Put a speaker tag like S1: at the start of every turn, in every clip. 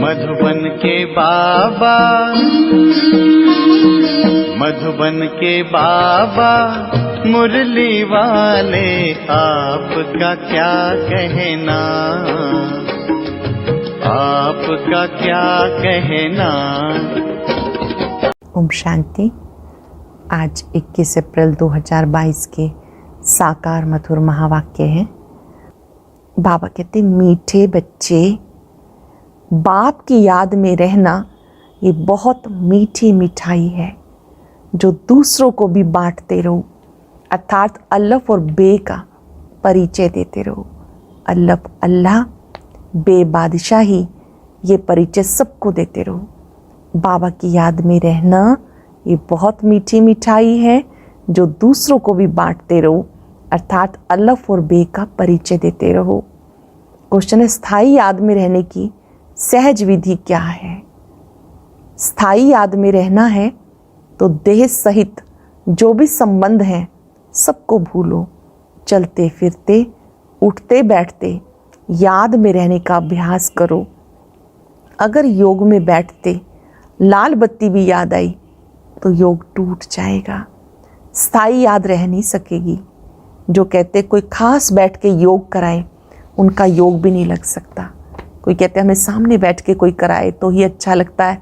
S1: मधुबन के बाबा, मधुबन के बाबा मुरली वाले, आपका क्या कहना, आपका क्या कहना।
S2: ओम शांति। आज 21 अप्रैल 2022 के साकार मधुर महावाक्य हैं। बाबा कहते, मीठे बच्चे, बाप की याद में रहना ये बहुत मीठी मिठाई है जो दूसरों को भी बांटते रहो, अर्थात अल्लाह और बे का परिचय देते रहो। अल्लाह अल्लाह, बे बादशाही, ये परिचय सबको देते रहो। बाबा की याद में रहना ये बहुत मीठी मिठाई है जो दूसरों को भी बांटते रहो, अर्थात अल्लाह और बे का परिचय देते रहो। क्वेश्चन है, स्थायी याद में रहने की सहज विधि क्या है? स्थायी याद में रहना है तो देह सहित जो भी संबंध हैं सबको भूलो। चलते फिरते, उठते बैठते याद में रहने का अभ्यास करो। अगर योग में बैठते लाल बत्ती भी याद आई तो योग टूट जाएगा, स्थायी याद रह नहीं सकेगी। जो कहते कोई खास बैठ के योग कराए उनका योग भी नहीं लग सकता। कोई कहते हमें सामने बैठ के कोई कराए तो ही अच्छा लगता है,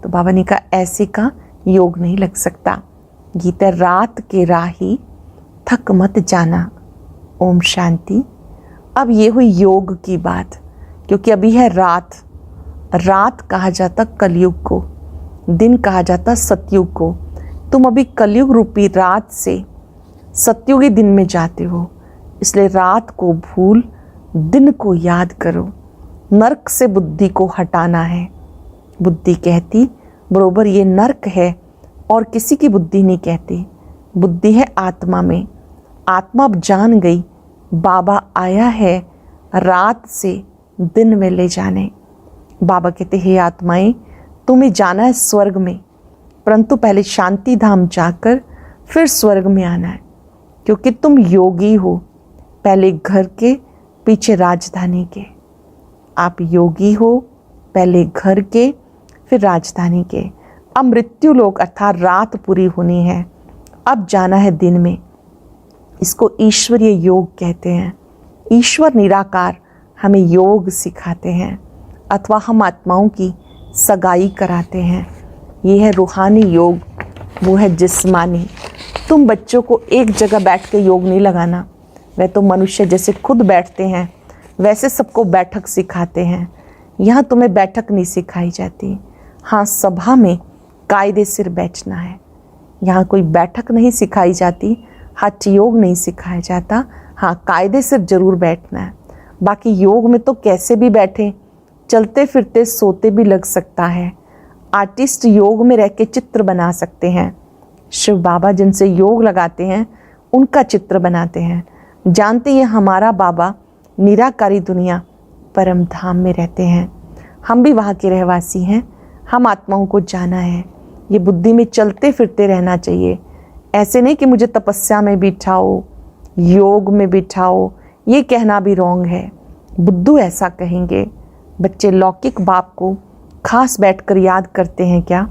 S2: तो बाबा ने कहा ऐसे का योग नहीं लग सकता। गीता, रात के राही थक मत जाना। ओम शांति। अब ये हुई योग की बात, क्योंकि अभी है रात। रात कहा जाता कलयुग को, दिन कहा जाता सतयुग को। तुम अभी कलयुग रूपी रात से सतयुगी दिन में जाते हो, इसलिए रात को भूल दिन को याद करो। नरक से बुद्धि को हटाना है। बुद्धि कहती बरोबर ये नरक है, और किसी की बुद्धि नहीं कहती। बुद्धि है आत्मा में। आत्मा अब जान गई बाबा आया है रात से दिन में ले जाने। बाबा कहते, हे आत्माएं, तुम्हें जाना है स्वर्ग में, परंतु पहले शांति धाम जाकर फिर स्वर्ग में आना है, क्योंकि तुम योगी हो। पहले घर के, पीछे राजधानी के। आप योगी हो, पहले घर के फिर राजधानी के। अब मृत्यु लोक अर्थात रात पूरी होनी है, अब जाना है दिन में। इसको ईश्वरीय योग कहते हैं। ईश्वर निराकार हमें योग सिखाते हैं, अथवा हम आत्माओं की सगाई कराते हैं। ये है रूहानी योग, वो है जिस्मानी। तुम बच्चों को एक जगह बैठ के योग नहीं लगाना। वह तो मनुष्य जैसे खुद बैठते हैं वैसे सबको बैठक सिखाते हैं। यहाँ तुम्हें बैठक नहीं सिखाई जाती। हाँ, सभा में कायदे सिर बैठना है। यहाँ कोई बैठक नहीं सिखाई जाती, हठ योग नहीं सिखाया जाता। हाँ, कायदे सिर जरूर बैठना है। बाकी योग में तो कैसे भी बैठे, चलते फिरते सोते भी लग सकता है। आर्टिस्ट योग में रह के चित्र बना सकते हैं। शिव बाबा जिनसे योग लगाते हैं उनका चित्र बनाते हैं। जानते हैं हमारा बाबा निराकारी दुनिया परम धाम में रहते हैं। हम भी वहाँ के रहवासी हैं। हम आत्माओं को जाना है। ये बुद्धि में चलते फिरते रहना चाहिए। ऐसे नहीं कि मुझे तपस्या में बिठाओ, योग में बिठाओ, ये कहना भी रॉन्ग है। बुद्धू ऐसा कहेंगे। बच्चे लौकिक बाप को खास बैठकर याद करते हैं क्या?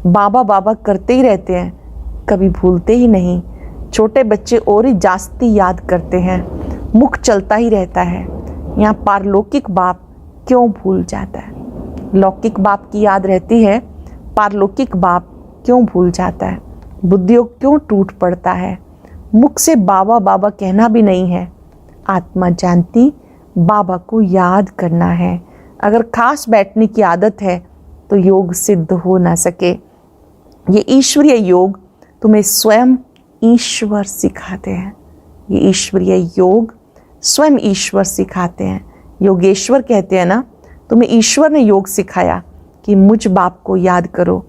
S2: बाबा बाबा करते ही रहते हैं, कभी भूलते ही नहीं। छोटे बच्चे और ही जास्ती याद करते हैं, मुख चलता ही रहता है। यहाँ पारलौकिक बाप क्यों भूल जाता है? लौकिक बाप की याद रहती है, पारलौकिक बाप क्यों भूल जाता है? बुद्धियोग क्यों टूट पड़ता है? मुख से बाबा बाबा कहना भी नहीं है। आत्मा जानती बाबा को याद करना है। अगर खास बैठने की आदत है तो योग सिद्ध हो ना सके। ये ईश्वरीय योग तुम्हें स्वयं ईश्वर सिखाते हैं। ये ईश्वरीय योग स्वयं ईश्वर सिखाते हैं। योगेश्वर कहते हैं ना, तुम्हें ईश्वर ने योग सिखाया कि मुझ बाप को याद करो।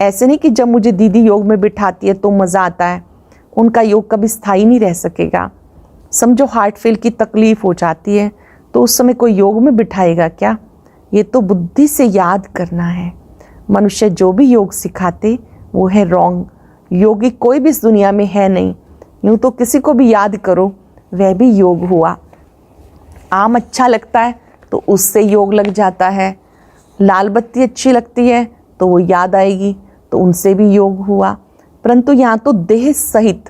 S2: ऐसे नहीं कि जब मुझे दीदी योग में बिठाती है तो मज़ा आता है। उनका योग कभी स्थायी नहीं रह सकेगा। समझो हार्ट फेल की तकलीफ़ हो जाती है तो उस समय कोई योग में बिठाएगा क्या? ये तो बुद्धि से याद करना है। मनुष्य जो भी योग सिखाते वो है रॉन्ग। योगी कोई भी इस दुनिया में है नहीं। यूँ तो किसी को भी याद करो वह भी योग हुआ। आम अच्छा लगता है तो उससे योग लग जाता है। लाल बत्ती अच्छी लगती है तो वो याद आएगी, तो उनसे भी योग हुआ। परंतु यहाँ तो देह सहित,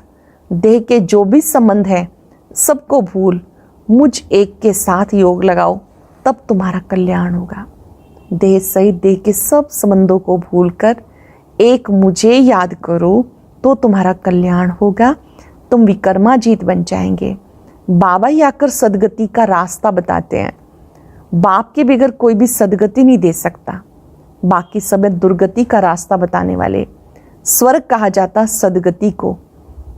S2: देह के जो भी संबंध है सबको भूल मुझ एक के साथ योग लगाओ, तब तुम्हारा कल्याण होगा। देह सहित देह के सब संबंधों को भूलकर एक मुझे याद करो तो तुम्हारा कल्याण होगा, तुम विकर्माजीत बन जाएंगे। बाबा ही आकर सदगति का रास्ता बताते हैं। बाप के बगैर कोई भी सदगति नहीं दे सकता। बाकी सब दुर्गति का रास्ता बताने वाले। स्वर्ग कहा जाता सदगति को,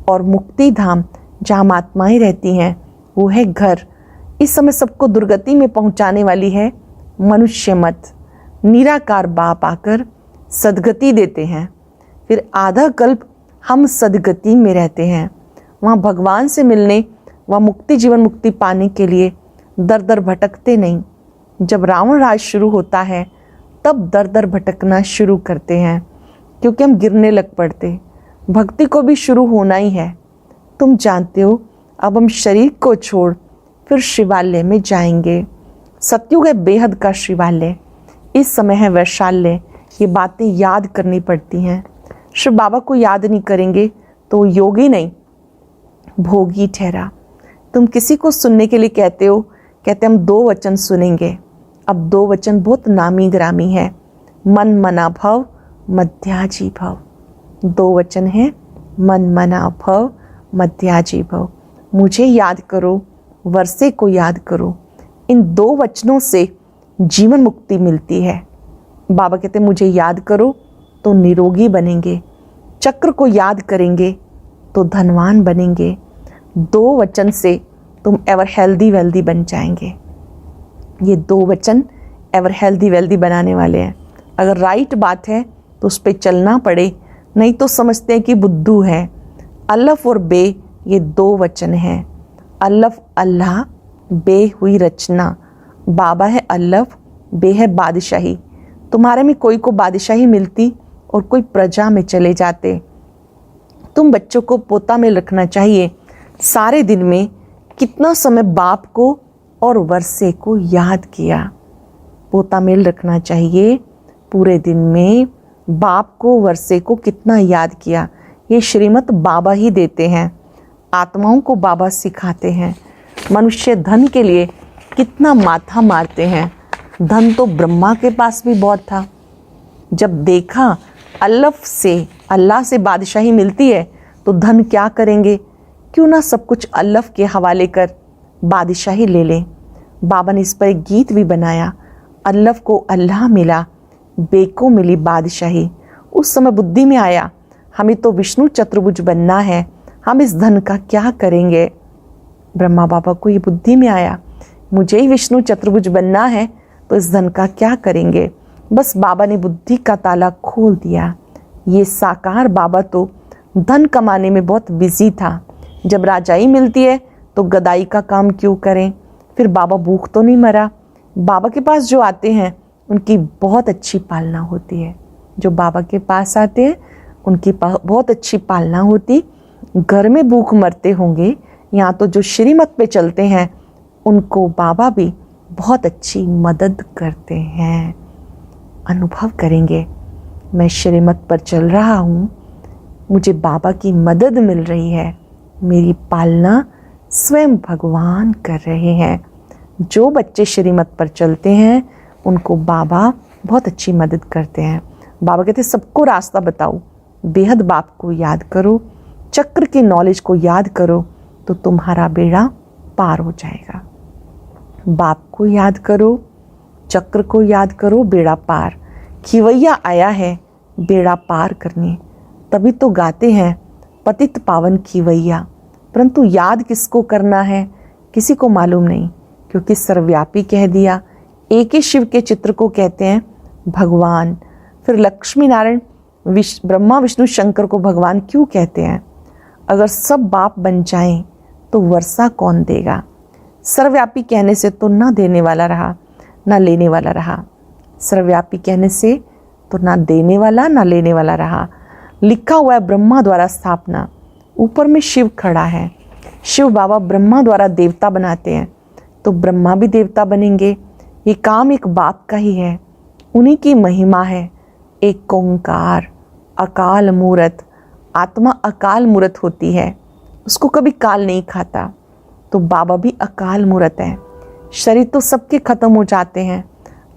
S2: और मुक्ति धाम जहाँ आत्माएं रहती हैं वो है घर। इस समय सबको दुर्गति में पहुंचाने वाली है मनुष्य मत। निराकार बाप आकर सदगति देते हैं। फिर आधा कल्प हम सदगति में रहते हैं। वहाँ भगवान से मिलने, वहाँ मुक्ति जीवन मुक्ति पाने के लिए दर दर भटकते नहीं। जब रावण राज शुरू होता है तब दर दर भटकना शुरू करते हैं, क्योंकि हम गिरने लग पड़ते। भक्ति को भी शुरू होना ही है। तुम जानते हो, अब हम शरीर को छोड़ फिर शिवालय में जाएंगे। सतयुग है बेहद का शिवालय, इस समय है वैशाल्य। ये बातें याद करनी पड़ती हैं। शिव बाबा को याद नहीं करेंगे तो योगी नहीं, भोगी ठहरा। तुम किसी को सुनने के लिए कहते हो, कहते हम 2 वचन सुनेंगे। अब 2 वचन बहुत नामी ग्रामी है। मन मना भव मध्याजी भव। 2 वचन है, मन मना भव मध्याजी भव। मुझे याद करो, वर्षे को याद करो। इन 2 वचनों से जीवन मुक्ति मिलती है। बाबा कहते मुझे याद करो तो निरोगी बनेंगे। चक्र को याद करेंगे तो धनवान बनेंगे। 2 वचन से तुम एवर हेल्दी वेल्दी बन जाएंगे। ये 2 वचन एवर हेल्दी वेल्दी बनाने वाले हैं। अगर राइट बात है तो उस पर चलना पड़े, नहीं तो समझते हैं कि बुद्धू है। अल्लफ और बे ये 2 वचन हैं। अल्लफ अल्लाह, बे हुई रचना। बाबा है अल्लफ, बे है बादशाही। तुम्हारे में कोई को बादशाही मिलती और कोई प्रजा में चले जाते। तुम बच्चों को पोता में रखना चाहिए। सारे दिन में कितना समय बाप को और वर्षे को याद किया। पोता मेल रखना चाहिए। पूरे दिन में बाप को वर्षे को कितना याद किया। ये श्रीमत बाबा ही देते हैं। आत्माओं को बाबा सिखाते हैं। मनुष्य धन के लिए कितना माथा मारते हैं। धन तो ब्रह्मा के पास भी बहुत था। जब देखा अल्लाह से बादशाही मिलती है तो धन क्या करेंगे, क्यों ना सब कुछ अल्लाह के हवाले कर बादशाही ले लें। बाबा ने इस पर एक गीत भी बनाया। अल्लाह को अल्लाह मिला, बेको मिली बादशाही। उस समय बुद्धि में आया हमें तो विष्णु चतुर्भुज बनना है, हम इस धन का क्या करेंगे। ब्रह्मा बाबा को ये बुद्धि में आया, मुझे ही विष्णु चतुर्भुज बनना है तो इस धन का क्या करेंगे। बस बाबा ने बुद्धि का ताला खोल दिया। ये साकार बाबा तो धन कमाने में बहुत बिजी था। जब राजाई मिलती है तो गदाई का काम क्यों करें। फिर बाबा भूख तो नहीं मरा। बाबा के पास जो आते हैं उनकी बहुत अच्छी पालना होती है। जो बाबा के पास आते हैं उनकी बहुत अच्छी पालना होती। घर में भूख मरते होंगे, यहाँ तो जो श्रीमत पे चलते हैं उनको बाबा भी बहुत अच्छी मदद करते हैं। अनुभव करेंगे, मैं श्रीमत पर चल रहा हूँ, मुझे बाबा की मदद मिल रही है, मेरी पालना स्वयं भगवान कर रहे हैं। जो बच्चे श्रीमत पर चलते हैं उनको बाबा बहुत अच्छी मदद करते हैं। बाबा कहते सबको रास्ता बताओ, बेहद बाप को याद करो, चक्र की नॉलेज को याद करो तो तुम्हारा बेड़ा पार हो जाएगा। बाप को याद करो, चक्र को याद करो, बेड़ा पार। खिवैया आया है बेड़ा पार करने, तभी तो गाते हैं पतित पावन खिवैया। परंतु याद किसको करना है किसी को मालूम नहीं, क्योंकि सर्वव्यापी कह दिया। एक ही शिव के चित्र को कहते हैं भगवान। फिर लक्ष्मी नारायण ब्रह्मा विष्णु शंकर को भगवान क्यों कहते हैं। अगर सब बाप बन जाएं तो वर्षा कौन देगा। सर्वव्यापी कहने से तो ना देने वाला रहा ना लेने वाला रहा। सर्वव्यापी कहने से तो ना देने वाला ना लेने वाला रहा। लिखा हुआ है ब्रह्मा द्वारा स्थापना, ऊपर में शिव खड़ा है। शिव बाबा ब्रह्मा द्वारा देवता बनाते हैं तो ब्रह्मा भी देवता बनेंगे। ये काम एक बाप का ही है। उन्हीं की महिमा है एक ओंकार, अकाल मूरत। आत्मा अकाल मूरत होती है, उसको कभी काल नहीं खाता। तो बाबा भी अकाल मूरत है। शरीर तो सबके खत्म हो जाते हैं,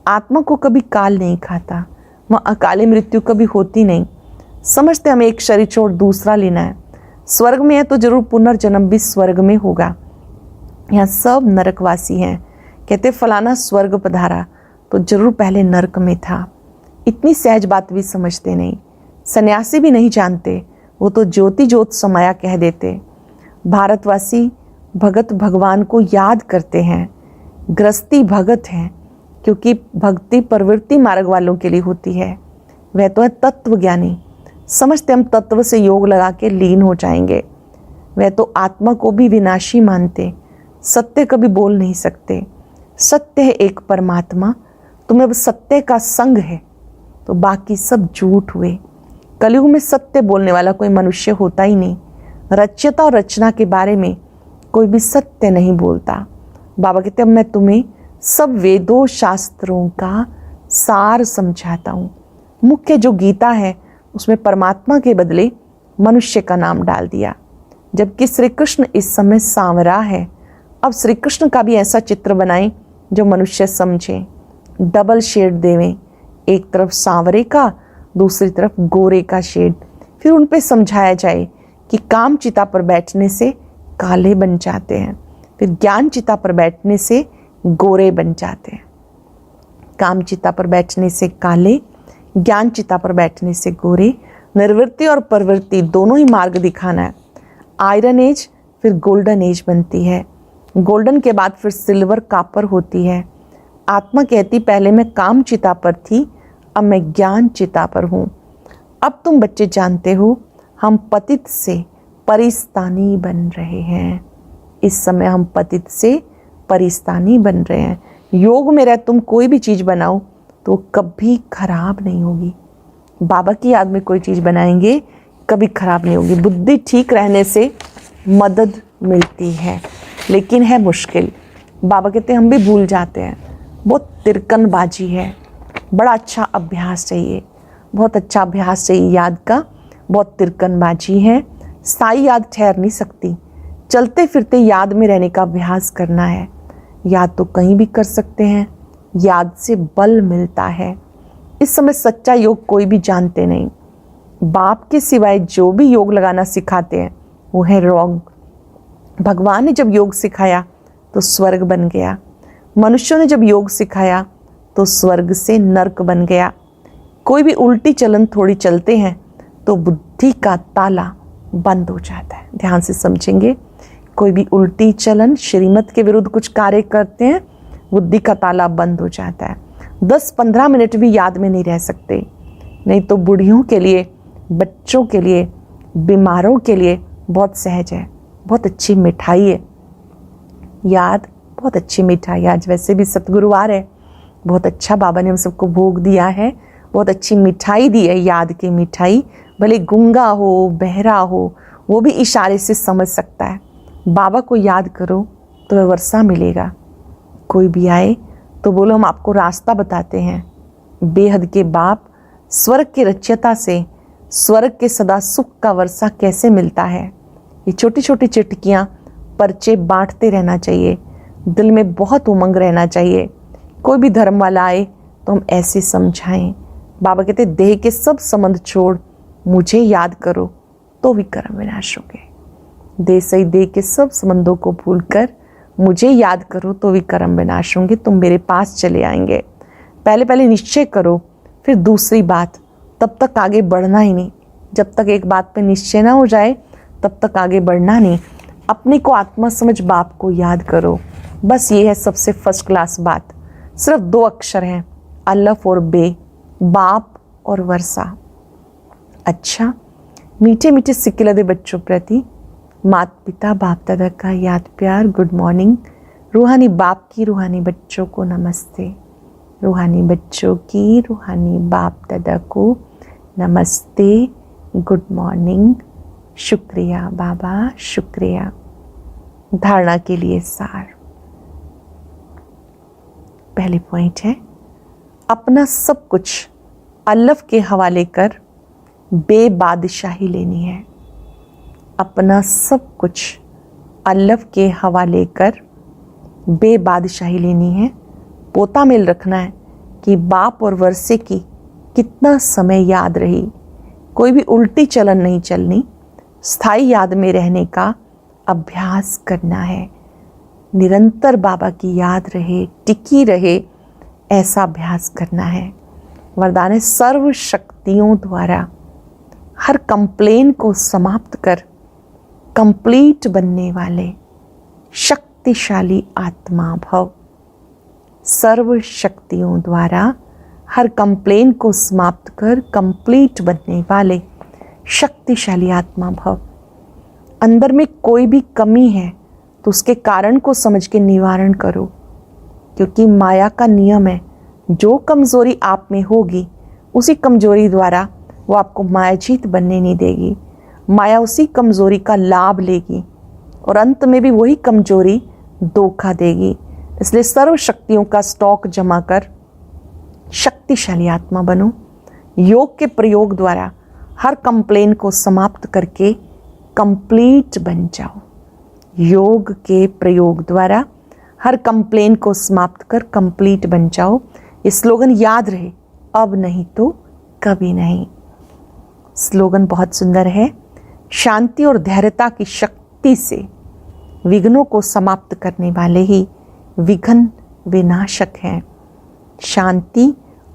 S2: आत्मा को कभी काल नहीं खाता। वहाँ अकाली मृत्यु कभी होती नहीं। समझते हमें एक शरीर छोड़ दूसरा लेना है। स्वर्ग में है तो जरूर पुनर्जन्म भी स्वर्ग में होगा। यहाँ सब नरकवासी हैं। कहते फलाना स्वर्ग पधारा तो जरूर पहले नरक में था। इतनी सहज बात भी समझते नहीं। सन्यासी भी नहीं जानते, वो तो ज्योति ज्योत समाया कह देते। भारतवासी भगत भगवान को याद करते हैं। गृहस्थी भगत हैं, क्योंकि भक्ति प्रवृत्ति मार्ग वालों के लिए होती है। वह तो है तत्व ज्ञानी। समझते हम तत्व से योग लगा के लीन हो जाएंगे। वह तो आत्मा को भी विनाशी मानते, सत्य कभी बोल नहीं सकते। सत्य है एक परमात्मा, तुम्हें अब सत्य का संग है तो बाकी सब झूठ हुए। कलयुग में सत्य बोलने वाला कोई मनुष्य होता ही नहीं। रच्यता और रचना के बारे में कोई भी सत्य नहीं बोलता। बाबा कहते अब मैं तुम्हें सब वेदों शास्त्रों का सार समझाता हूँ। मुख्य जो गीता है उसमें परमात्मा के बदले मनुष्य का नाम डाल दिया। जबकि श्री कृष्ण इस समय सांवरा है। अब श्री कृष्ण का भी ऐसा चित्र बनाएं जो मनुष्य समझे। डबल शेड देवें, एक तरफ सांवरे का, दूसरी तरफ गोरे का शेड। फिर उन पे समझाया जाए कि काम चिता पर बैठने से काले बन जाते हैं, फिर ज्ञान चिता पर बैठने से गोरे बन जाते हैं। काम चिता पर बैठने से काले, ज्ञान चिता पर बैठने से गोरे। निर्वृत्ति और प्रवृत्ति दोनों ही मार्ग दिखाना है। आयरन एज फिर गोल्डन एज बनती है। गोल्डन के बाद फिर सिल्वर कापर होती है। आत्मा कहती पहले मैं काम चिता पर थी, अब मैं ज्ञान चिता पर हूँ। अब तुम बच्चे जानते हो हम पतित से परिस्तानी बन रहे हैं। इस समय हम पतित से परिस्तानी बन रहे हैं। योग में रह तुम कोई भी चीज़ बनाओ तो कभी खराब नहीं होगी। बाबा की याद में कोई चीज़ बनाएंगे कभी खराब नहीं होगी। बुद्धि ठीक रहने से मदद मिलती है, लेकिन है मुश्किल। बाबा कहते हम भी भूल जाते हैं। बहुत तिरकनबाजी है। बड़ा अच्छा अभ्यास चाहिए, बहुत अच्छा अभ्यास चाहिए याद का। बहुत तिरकनबाजी है। स्थायी याद ठहर नहीं सकती। चलते फिरते याद में रहने का अभ्यास करना है। याद तो कहीं भी कर सकते हैं, याद से बल मिलता है। इस समय सच्चा योग कोई भी जानते नहीं। बाप के सिवाय जो भी योग लगाना सिखाते हैं वो है रॉन्ग। भगवान ने जब योग सिखाया तो स्वर्ग बन गया। मनुष्यों ने जब योग सिखाया तो स्वर्ग से नर्क बन गया। कोई भी उल्टी चलन थोड़ी चलते हैं तो बुद्धि का ताला बंद हो जाता है। ध्यान से समझेंगे। कोई भी उल्टी चलन श्रीमत के विरुद्ध कुछ कार्य करते हैं, बुद्धि का ताला बंद हो जाता है। 10-15 मिनट भी याद में नहीं रह सकते। नहीं तो बूढ़ियों के लिए, बच्चों के लिए, बीमारों के लिए बहुत सहज है। बहुत अच्छी मिठाई है याद, बहुत अच्छी मिठाई। आज वैसे भी सतगुरुवार है, बहुत अच्छा बाबा ने हम सबको भोग दिया है। बहुत अच्छी मिठाई दी है, याद की मिठाई। भले गूंगा हो, बहरा हो, वो भी इशारे से समझ सकता है। बाबा को याद करो तो वह वर्षा मिलेगा। कोई भी आए तो बोलो हम आपको रास्ता बताते हैं। बेहद के बाप स्वर्ग की रच्यता से स्वर्ग के सदा सुख का वर्षा कैसे मिलता है। ये छोटी छोटी चिटकियाँ पर्चे बांटते रहना चाहिए। दिल में बहुत उमंग रहना चाहिए। कोई भी धर्म वाला आए तो हम ऐसे समझाएं। बाबा कहते देह के सब संबंध छोड़ मुझे याद करो तो भी कर्म विनाश होंगे। देह सही देह के सब संबंधों को भूलकर मुझे याद करो तो भी कर्म विनाश होंगे। तुम मेरे पास चले आएंगे। पहले पहले निश्चय करो, फिर दूसरी बात। तब तक आगे बढ़ना ही नहीं। जब तक एक बात पे निश्चय ना हो जाए तब तक आगे बढ़ना नहीं। अपने को आत्मा समझ बाप को याद करो। बस ये है सबसे फर्स्ट क्लास बात। सिर्फ 2 अक्षर हैं, अल्लाह और बे, बाप और वर्षा। अच्छा, मीठे मीठे सिक्के लदे बच्चों प्रति माता पिता बाप दादा का याद प्यार, गुड मॉर्निंग। रूहानी बाप की रूहानी बच्चों को नमस्ते। रूहानी बच्चों की रूहानी बाप दादा को नमस्ते, गुड मॉर्निंग। शुक्रिया बाबा, शुक्रिया। धारणा के लिए सार। पहली पॉइंट है अपना सब कुछ अल्लाह के हवाले कर बेबादशाही लेनी है। अपना सब कुछ अल्लाह के हवाले कर बेबादशाही लेनी है। पोता मेल रखना है कि बाप और वर्षे की कितना समय याद रही। कोई भी उल्टी चलन नहीं चलनी। स्थायी याद में रहने का अभ्यास करना है। निरंतर बाबा की याद रहे, टिकी रहे, ऐसा अभ्यास करना है। वरदान है सर्व शक्तियों द्वारा हर कंप्लेन को समाप्त कर कंप्लीट बनने वाले शक्तिशाली आत्मा भव। सर्व शक्तियों द्वारा हर कंप्लेन को समाप्त कर कंप्लीट बनने वाले शक्तिशाली आत्मा भव। अंदर में कोई भी कमी है तो उसके कारण को समझ के निवारण करो, क्योंकि माया का नियम है, जो कमजोरी आप में होगी उसी कमजोरी द्वारा वो आपको मायाजीत बनने नहीं देगी। माया उसी कमजोरी का लाभ लेगी और अंत में भी वही कमजोरी धोखा देगी। इसलिए सर्व शक्तियों का स्टॉक जमा कर शक्तिशाली आत्मा बनो। योग के प्रयोग द्वारा हर कंप्लेन को समाप्त करके कंप्लीट बन जाओ। योग के प्रयोग द्वारा हर कंप्लेन को समाप्त कर कंप्लीट बन जाओ। ये स्लोगन याद रहे, अब नहीं तो कभी नहीं। स्लोगन बहुत सुंदर है। शांति और धैर्यता की शक्ति से विघ्नों को समाप्त करने वाले ही विघ्न विनाशक हैं। शांति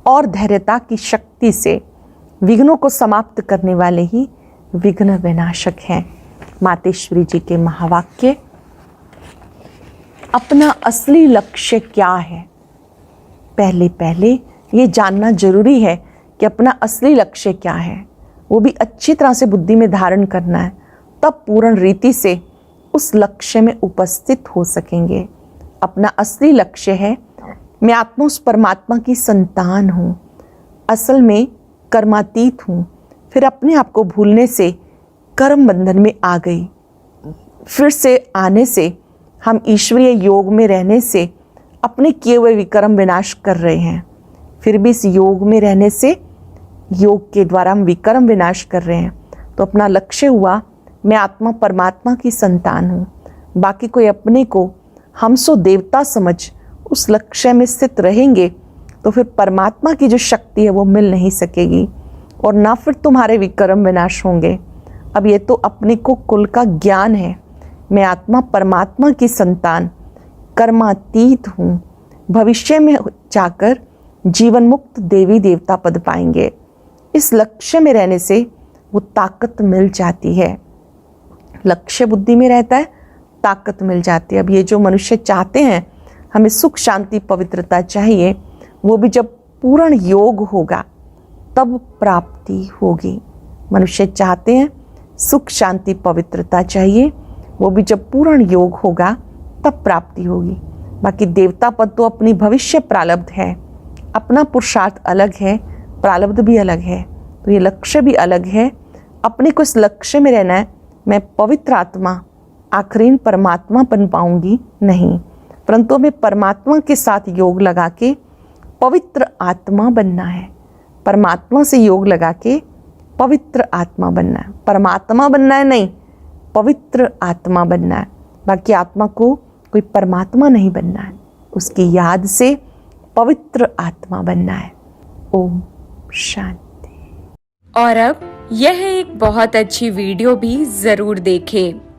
S2: और धैर्यता की शक्ति से विघ्नों को समाप्त करने वाले ही विघ्न विनाशक हैं। मातेश्वरी जी के महावाक्य। अपना असली लक्ष्य क्या है? पहले ये जानना जरूरी है कि अपना असली लक्ष्य क्या है। वो भी अच्छी तरह से बुद्धि में धारण करना है, तब पूर्ण रीति से उस लक्ष्य में उपस्थित हो सकेंगे। अपना असली लक्ष्य है, मैं आत्मा उस परमात्मा की संतान हूँ, असल में कर्मातीत हूँ। फिर अपने आप को भूलने से कर्म बंधन में आ गई। फिर से आने से हम ईश्वरीय योग में रहने से अपने किए हुए विकर्म विनाश कर रहे हैं। फिर भी इस योग में रहने से योग के द्वारा हम विकर्म विनाश कर रहे हैं। तो अपना लक्ष्य हुआ, मैं आत्मा परमात्मा की संतान हूँ। बाकी कोई अपने को हम सो देवता समझ उस लक्ष्य में स्थित रहेंगे तो फिर परमात्मा की जो शक्ति है वो मिल नहीं सकेगी और ना फिर तुम्हारे विकर्म विनाश होंगे। अब ये तो अपने को कुल का ज्ञान है, मैं आत्मा परमात्मा की संतान कर्मातीत हूँ। भविष्य में जाकर जीवन मुक्त देवी देवता पद पाएंगे। इस लक्ष्य में रहने से वो ताकत मिल जाती है। लक्ष्य बुद्धि में रहता है, ताकत मिल जाती है। अब ये जो मनुष्य चाहते हैं हमें सुख शांति पवित्रता चाहिए, वो भी जब पूर्ण योग होगा तब प्राप्ति होगी। मनुष्य चाहते हैं सुख शांति पवित्रता चाहिए, वो भी जब पूर्ण योग होगा तब प्राप्ति होगी। बाकी देवता पद तो अपनी भविष्य प्रारब्ध है, अपना पुरुषार्थ अलग है, प्रारब्ध भी अलग है, तो ये लक्ष्य भी अलग है। अपने को इस लक्ष्य में रहना है, मैं पवित्र आत्मा आखिरीन परमात्मा बन पाऊंगी नहीं, परंतु हमें परमात्मा के साथ योग लगा के पवित्र आत्मा बनना है। परमात्मा से योग लगा के पवित्र आत्मा बनना है। परमात्मा बनना है नहीं, पवित्र आत्मा बनना है। बाकी आत्मा को कोई परमात्मा नहीं बनना है, उसकी याद से पवित्र आत्मा बनना है। ओम शांति।
S3: और अब यह एक बहुत अच्छी वीडियो भी जरूर देखें।